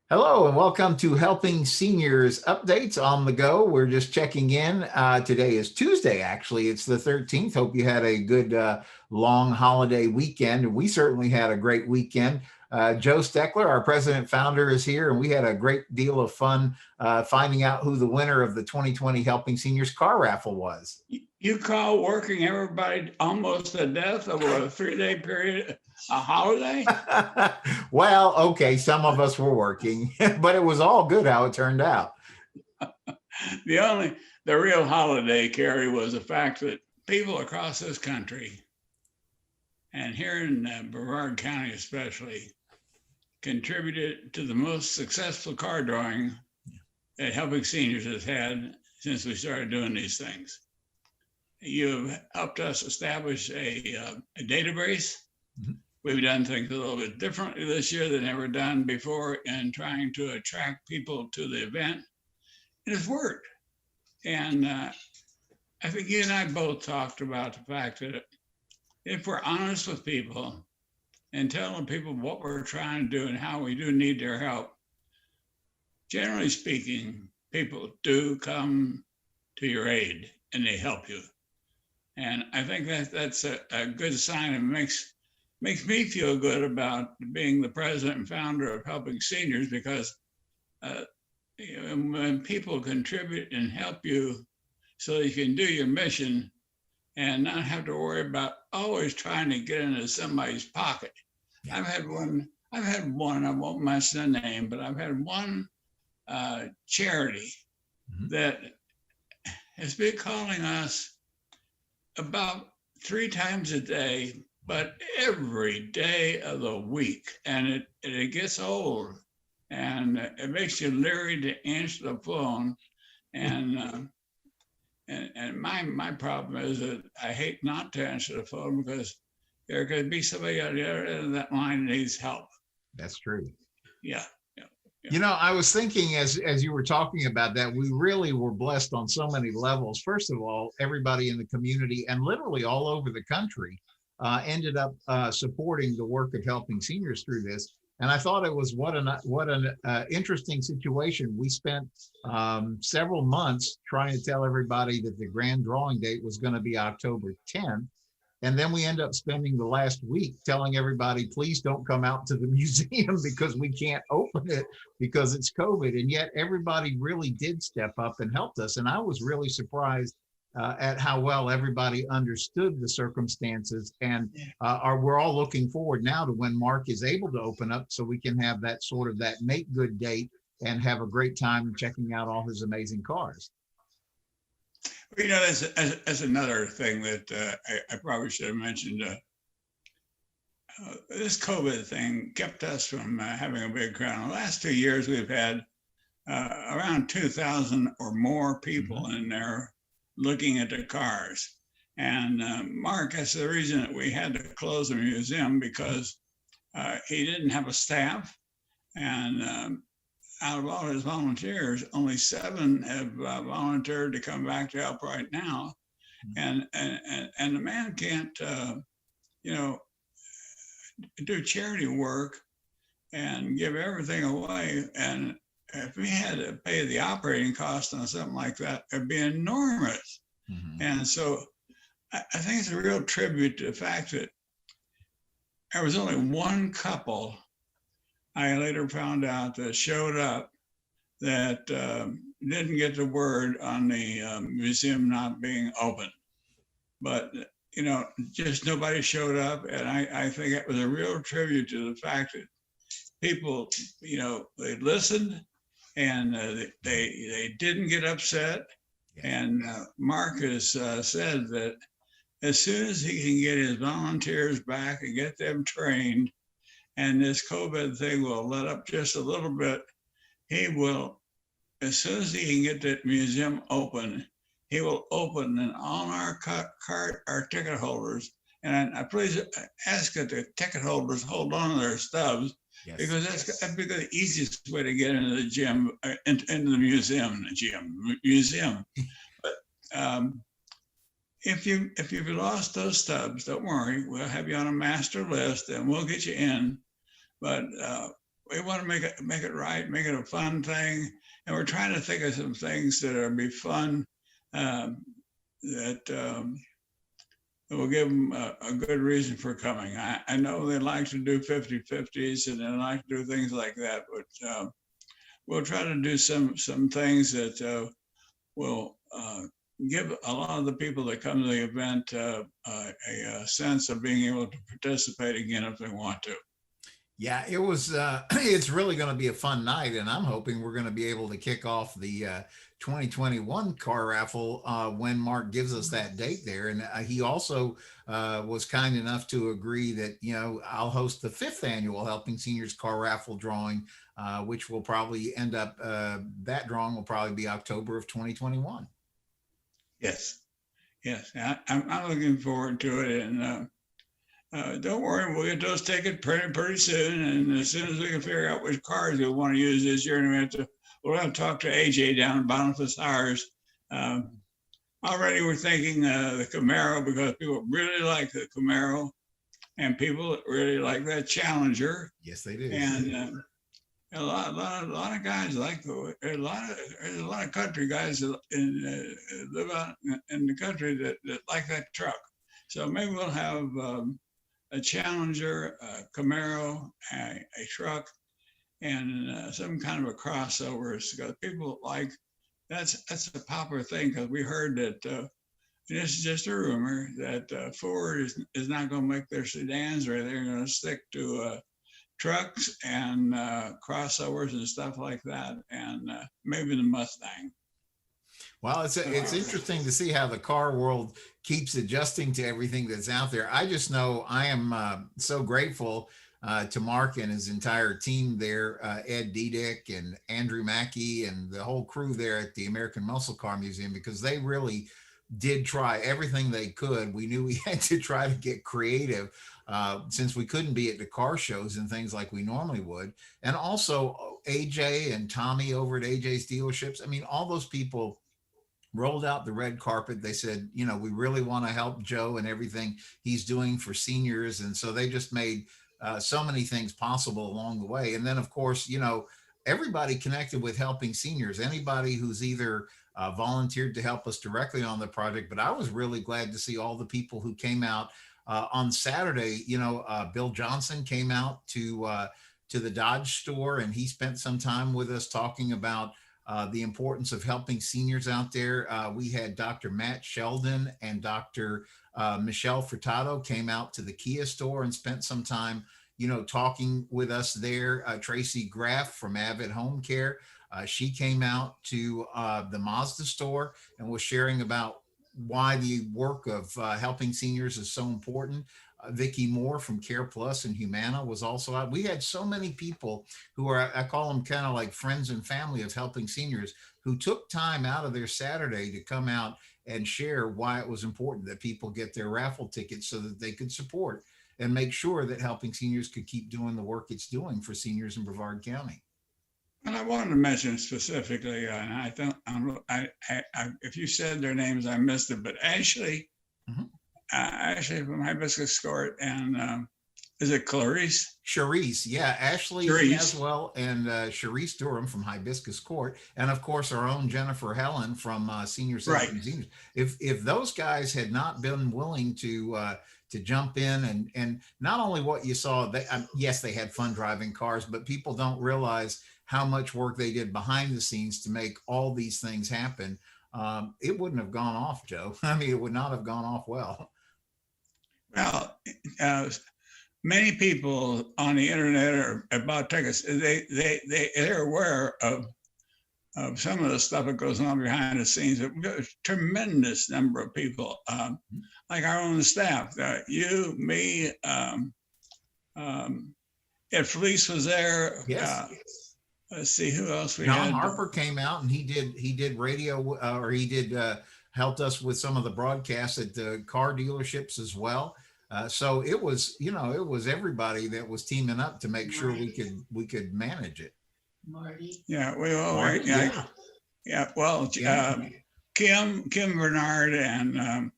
Hello and welcome to Helping Seniors Updates on the Go. We're just checking in. Today is Tuesday, actually. It's the 13th. Hope you had a good long holiday weekend. We certainly had a great weekend. Joe Steckler, our president founder, is here, and we had a great deal of fun finding out who the winner of the 2020 Helping Seniors Car Raffle was. You call working everybody almost to death over a 3-day period a holiday? Well, okay, some of us were working, but it was all good how it turned out. The real holiday, Kerry, was the fact that people across this country, and here in Brevard County especially, contributed to the most successful car drawing that Helping Seniors has had since we started doing these things. You've helped us establish a database. Mm-hmm. We've done things a little bit differently this year than ever done before in trying to attract people to the event. And it's worked. And I think you and I both talked about the fact that if we're honest with people and telling people what we're trying to do and how we do need their help, generally speaking, people do come to your aid and they help you. And I think that's a good sign. It makes me feel good about being the president and founder of Helping Seniors, because when people contribute and help you so you can do your mission and not have to worry about always trying to get into somebody's pocket. Yeah. I've had one, I won't mention the name, but I've had one charity that has been calling us about 3 times a day, but every day of the week. And it gets old and it makes you leery to answer the phone. And my problem is that I hate not to answer the phone because there could be somebody on the other end of that line that needs help. That's true. Yeah. You know, I was thinking as you were talking about that, we really were blessed on so many levels. First of all, everybody in the community and literally all over the country ended up supporting the work of Helping Seniors through this. And I thought it was what an interesting situation. We spent several months trying to tell everybody that the grand drawing date was going to be October 10th. And then we end up spending the last week telling everybody, please don't come out to the museum because we can't open it because it's COVID. And yet everybody really did step up and helped us. And I was really surprised at how well everybody understood the circumstances. And we're all looking forward now to when Mark is able to open up so we can have that sort of that make good date and have a great time checking out all his amazing cars. You know, that's another thing that I probably should have mentioned. This COVID thing kept us from having a big crowd. In the last 2 years, we've had around 2,000 or more people in there looking at the cars. And Mark, that's the reason that we had to close the museum, because he didn't have a staff. And out of all his volunteers, only 7 have volunteered to come back to help right now. And the man can't, do charity work and give everything away. And if we had to pay the operating cost on something like that, it'd be enormous. And so I think it's a real tribute to the fact that there was only one couple I later found out that showed up that didn't get the word on the museum not being open. But, just nobody showed up. And I think it was a real tribute to the fact that people, they listened and they didn't get upset. And Mark has said that as soon as he can get his volunteers back and get them trained, and this COVID thing will let up just a little bit, he will, as soon as he can get that museum open, he will open, and all our ticket holders, and I please ask that the ticket holders hold on to their stubs, because that'd be the easiest way to get into the gym, into the museum. But if you've lost those stubs, don't worry, we'll have you on a master list and we'll get you in. But we want to make it right, make it a fun thing, and we're trying to think of some things that will be fun, that will give them a good reason for coming. I know they like to do 50/50s and they like to do things like that, but we'll try to do some things that will give a lot of the people that come to the event a sense of being able to participate again if they want to. Yeah, it was, it's really going to be a fun night, and I'm hoping we're going to be able to kick off the 2021 car raffle when Mark gives us that date there. And he also was kind enough to agree that, I'll host the 5th annual Helping Seniors Car Raffle drawing, which will probably end up, that drawing will probably be October of 2021. Yes, I'm looking forward to it, and don't worry, we'll get those tickets printed pretty soon. And as soon as we can figure out which cars we want to use this year, and we'll have to talk to AJ down in Boniface Tires. Already we're thinking the Camaro, because people really like the Camaro, and people really like that Challenger. Yes, they do. And a lot of guys like there's a lot of country guys that live out in the country that like that truck. So maybe we'll have a Challenger, a Camaro, a truck, and some kind of a crossover. Because people like that's a popular thing. Because we heard that this is just a rumor that Ford is not going to make their sedans, or they're going to stick to trucks and crossovers and stuff like that, and maybe the Mustang. Well, it's interesting to see how the car world keeps adjusting to everything that's out there. I just know I am so grateful to Mark and his entire team there, Ed Diedick and Andrew Mackey and the whole crew there at the American Muscle Car Museum, because they really did try everything they could. We knew we had to try to get creative since we couldn't be at the car shows and things like we normally would. And also AJ and Tommy over at AJ's dealerships. I mean, all those people rolled out the red carpet. They said, we really want to help Joe and everything he's doing for seniors. And so they just made so many things possible along the way. And then, of course, everybody connected with Helping Seniors, anybody who's either volunteered to help us directly on the project. But I was really glad to see all the people who came out on Saturday. Bill Johnson came out to the Dodge store, and he spent some time with us talking about the importance of helping seniors out there. We had Dr. Matt Sheldon and Dr. Michelle Furtado came out to the Kia store and spent some time, talking with us there. Tracy Graff from Avid Home Care, she came out to the Mazda store and was sharing about why the work of helping seniors is so important. Vicki Moore from Care Plus and Humana was also out. We had so many people who are, I call them kind of like friends and family of Helping Seniors, who took time out of their Saturday to come out and share why it was important that people get their raffle tickets so that they could support and make sure that Helping Seniors could keep doing the work it's doing for seniors in Brevard County. And I wanted to mention specifically, and I don't, if you said their names, I missed it, but Ashley, Ashley from Hibiscus Court, and is it Clarice? Charisse, yeah, Ashley as well, and Charisse Durham from Hibiscus Court, and of course our own Jennifer Helen from Senior Citizens Seniors. If those guys had not been willing to jump in and not only what you saw, yes, they had fun driving cars, but people don't realize how much work they did behind the scenes to make all these things happen. It wouldn't have gone off, Joe. I mean, it would not have gone off well. Well, many people on the internet are about tickets. They're aware of some of the stuff that goes on behind the scenes. A tremendous number of people, like our own staff, you, me, Ed Fleece was there. Yes. Let's see who else we John had. Harper came out and he did radio, or he did helped us with some of the broadcasts at the car dealerships as well. So it was, it was everybody that was teaming up to make sure we could manage it. Marty. Yeah, we all right. Yeah. Well, Kim Bernard and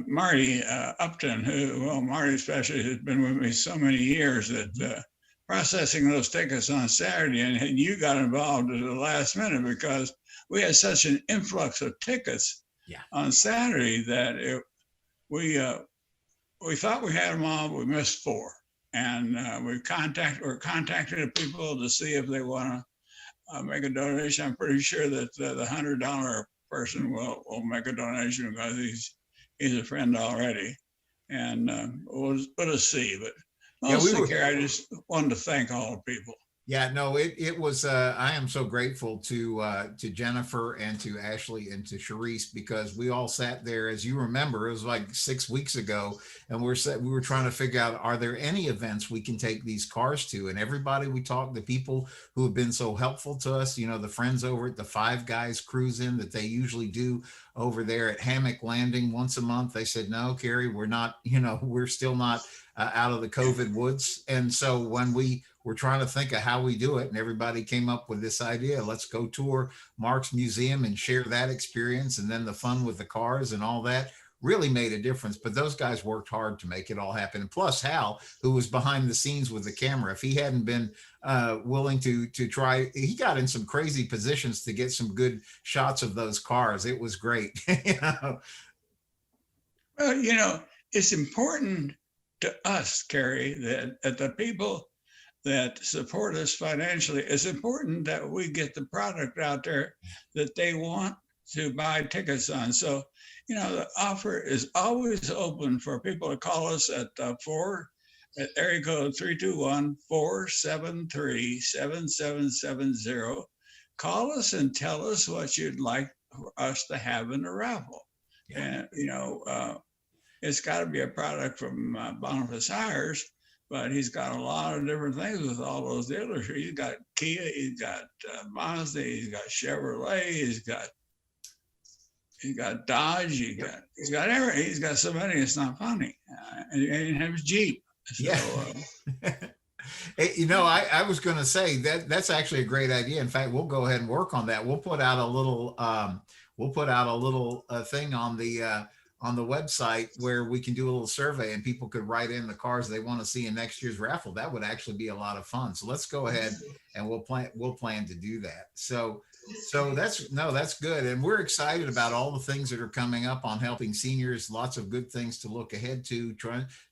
Marty Upton, Marty especially has been with me so many years that processing those tickets on Saturday, and you got involved at the last minute because we had such an influx of tickets on Saturday that we thought we had them all, we missed 4. And we contacted people to see if they want to make a donation. I'm pretty sure that the $100 person will make a donation because he's a friend already. And we'll see. But mostly, Kerry, I just wanted to thank all the people. Yeah, no, it was. I am so grateful to Jennifer and to Ashley and to Sharice, because we all sat there, as you remember, it was like 6 weeks ago, and we were trying to figure out, are there any events we can take these cars to? And everybody we talked, the people who have been so helpful to us, you know, the friends over at the Five Guys Cruise In that they usually do over there at Hammock Landing once a month, they said, no, Kerry, we're not, you know, we're still not out of the COVID woods. And so when we were trying to think of how we do it, and everybody came up with this idea, let's go tour Mark's museum and share that experience. And then the fun with the cars and all that really made a difference. But those guys worked hard to make it all happen. And plus Hal, who was behind the scenes with the camera, if he hadn't been willing to try, he got in some crazy positions to get some good shots of those cars. It was great. You know? Well, you know, it's important to us, Kerry, that the people that support us financially, it's important that we get the product out there that they want to buy tickets on. So, you know, the offer is always open for people to call us at area code 321-473-7770. Call us and tell us what you'd like for us to have in the raffle. Yeah. And, you know, it's got to be a product from Boniface Hires, but he's got a lot of different things with all those dealers. He's got Kia, he's got Mazda, he's got Chevrolet, he's got Dodge, he's got everything. He's got so many, it's not funny. And he has Jeep. So, yeah. Hey, you know, I was going to say that's actually a great idea. In fact, we'll go ahead and work on that. We'll put out a little thing on the website where we can do a little survey and people could write in the cars they want to see in next year's raffle. That would actually be a lot of fun. So let's go ahead and we'll plan to do that. So that's good. And we're excited about all the things that are coming up on Helping Seniors. Lots of good things to look ahead to,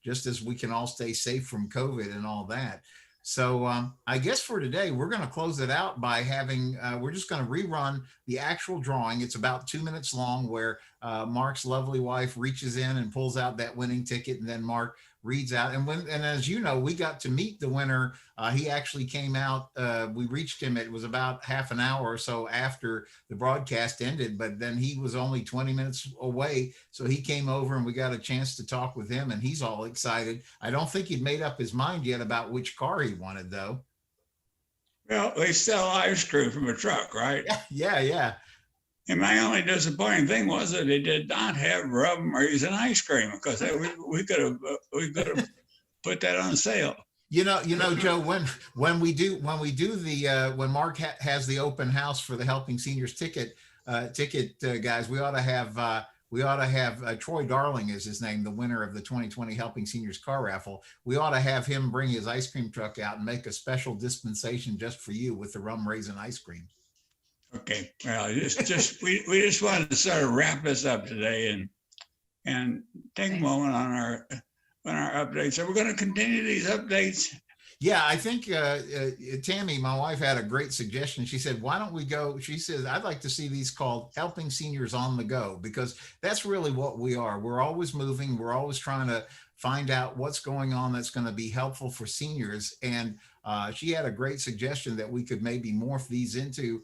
just as we can all stay safe from COVID and all that. So I guess for today, we're going to close it out by having, we're just going to rerun the actual drawing. It's about 2 minutes long, where Mark's lovely wife reaches in and pulls out that winning ticket, and then Mark reads out. And as you know, we got to meet the winner. He actually came out, we reached him, it was about half an hour or so after the broadcast ended, but then he was only 20 minutes away. So he came over and we got a chance to talk with him, and he's all excited. I don't think he'd made up his mind yet about which car he wanted, though. Well, they sell ice cream from a truck, right? Yeah. And my only disappointing thing was that they did not have rum raisin ice cream, because we could have put that on sale. You know, Joe, when Mark has the open house for the Helping Seniors ticket guys, we ought to have Troy Darling is his name, the winner of the 2020 Helping Seniors Car Raffle. We ought to have him bring his ice cream truck out and make a special dispensation just for you with the rum raisin ice cream. Okay, well, we just wanted to sort of wrap this up today and take a moment on our updates. So we're going to continue these updates. Yeah, I think Tammy, my wife, had a great suggestion. She said, why don't we go? She says, I'd like to see these called Helping Seniors on the Go, because that's really what we are. We're always moving. We're always trying to find out what's going on that's going to be helpful for seniors. And she had a great suggestion that we could maybe morph these into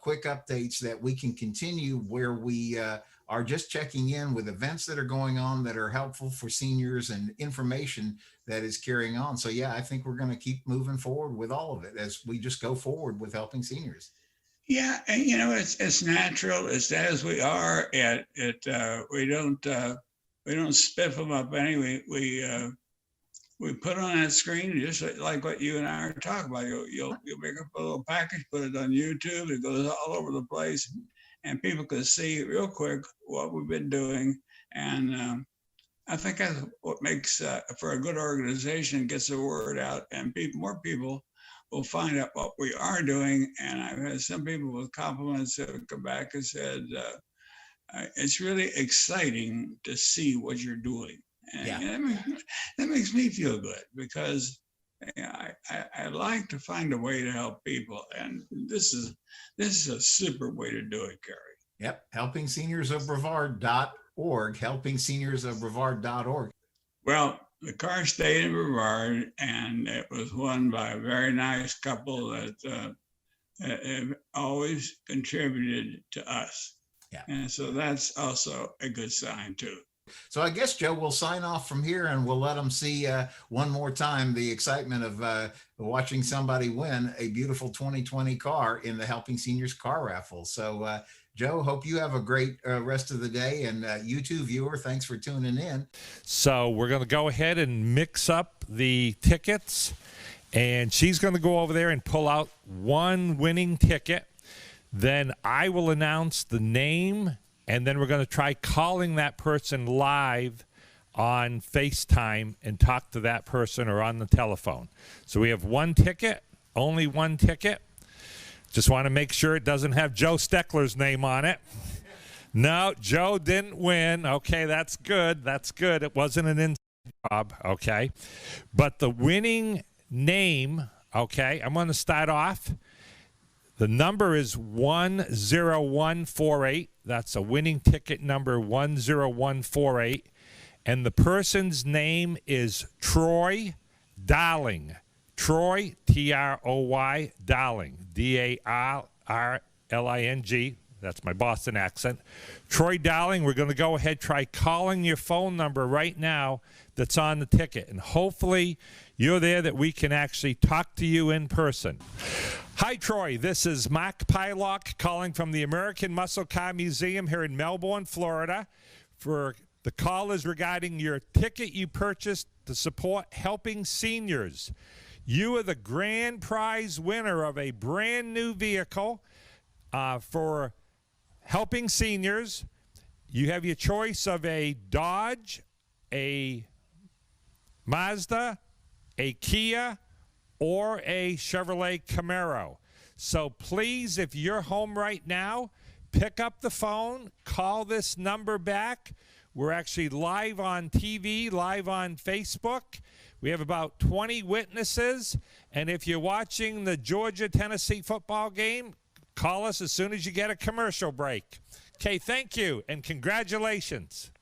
quick updates that we can continue, where we are just checking in with events that are going on that are helpful for seniors and information that is carrying on. So yeah, I think we're going to keep moving forward with all of it as we just go forward with Helping Seniors. Yeah, and you know, it's natural. It's as we are. We don't spiff them up anyway. We put on that screen just like what you and I are talking about. You'll make up a little package, put it on YouTube. It goes all over the place, and people can see real quick what we've been doing. And I think that's what makes for a good organization, gets the word out, and more people will find out what we are doing. And I've had some people with compliments that have come back and said, it's really exciting to see what you're doing. And that makes me feel good, because I like to find a way to help people. And this is a super way to do it, Kerry. Yep. HelpingSeniorsOfBrevard.org. HelpingSeniorsOfBrevard.org. Well, the car stayed in Brevard, and it was won by a very nice couple that have always contributed to us. Yeah. And so that's also a good sign too. So I guess, Joe, we'll sign off from here, and we'll let them see one more time the excitement of watching somebody win a beautiful 2020 car in the Helping Seniors Car Raffle. So, Joe, hope you have a great rest of the day. And you too, viewer, thanks for tuning in. So we're going to go ahead and mix up the tickets, and she's going to go over there and pull out one winning ticket. Then I will announce the name, and then we're going to try calling that person live on FaceTime and talk to that person, or on the telephone. So we have one ticket, only one ticket. Just want to make sure it doesn't have Joe Steckler's name on it. No, Joe didn't win. Okay, that's good. That's good. It wasn't an inside job. Okay. But the winning name, okay, I'm going to start off. The number is 10148. That's a winning ticket number, 10148. And the person's name is Troy Darling. Troy, Troy, Darling, Darling. That's my Boston accent. Troy Darling, we're going to go ahead, try calling your phone number right now that's on the ticket. And hopefully you're there, that we can actually talk to you in person. Hi, Troy. This is Mark Pylock calling from the American Muscle Car Museum here in Melbourne, Florida. For the call is regarding your ticket you purchased to support Helping Seniors. You are the grand prize winner of a brand new vehicle for Helping Seniors. You have your choice of a Dodge, a Mazda, a Kia, or a Chevrolet Camaro. So please, if you're home right now, pick up the phone, call this number back. We're actually live on TV, live on Facebook. We have about 20 witnesses. And if you're watching the Georgia-Tennessee football game, call us as soon as you get a commercial break. Okay, thank you, and congratulations.